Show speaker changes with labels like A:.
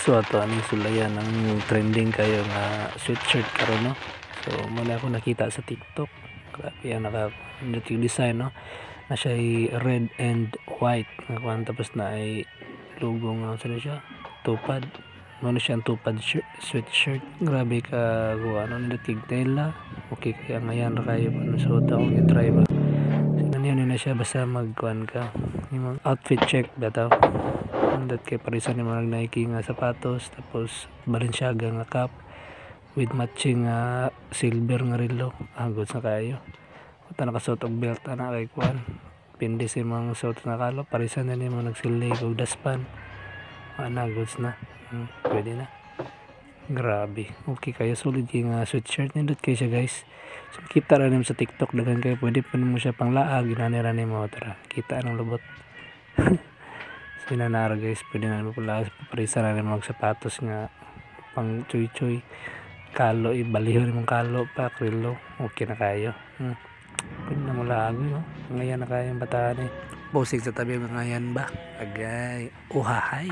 A: So ato aning sulayan ang trending kayo nga sweatshirt karon no. So muna ako nakita sa TikTok. Grabe ang yung design no. Na siya ay red and white nga kuan tapos na ay logo nga sa siya tupad. Ano siya ang tupad sweatshirt. Grabe ka kuan ano nila tigtela. Okay kaya ngayon ra kayo pa so daw i-try ba. Sinan na siya basta magkuan ka. Yung outfit check bitaw. Dat kay parisan ni mga Nike nga sapatos tapos Balenciaga nga cap with matching silver nga relo agos na kayo uta nakasuot og belt ana kay kuan pindi si mga suot na kalo parisan na nimo nagsilay og daspan ana agos na pwede na grabe okay kayo solid yung sweatshirt nindot kay siya guys so kita ra nimo sa TikTok daghan kay pwede pa mo siya panglaag ginanira nimo tara kita ang lubot sinanara guys pwede na pala parisa na mga sapatos nga pang choy kalo ibalihon mong kalo pa krilo okay na kayo pwede na mula agay no ngayon na kayong bataan posing sa tabi mga yan ba agay uhahay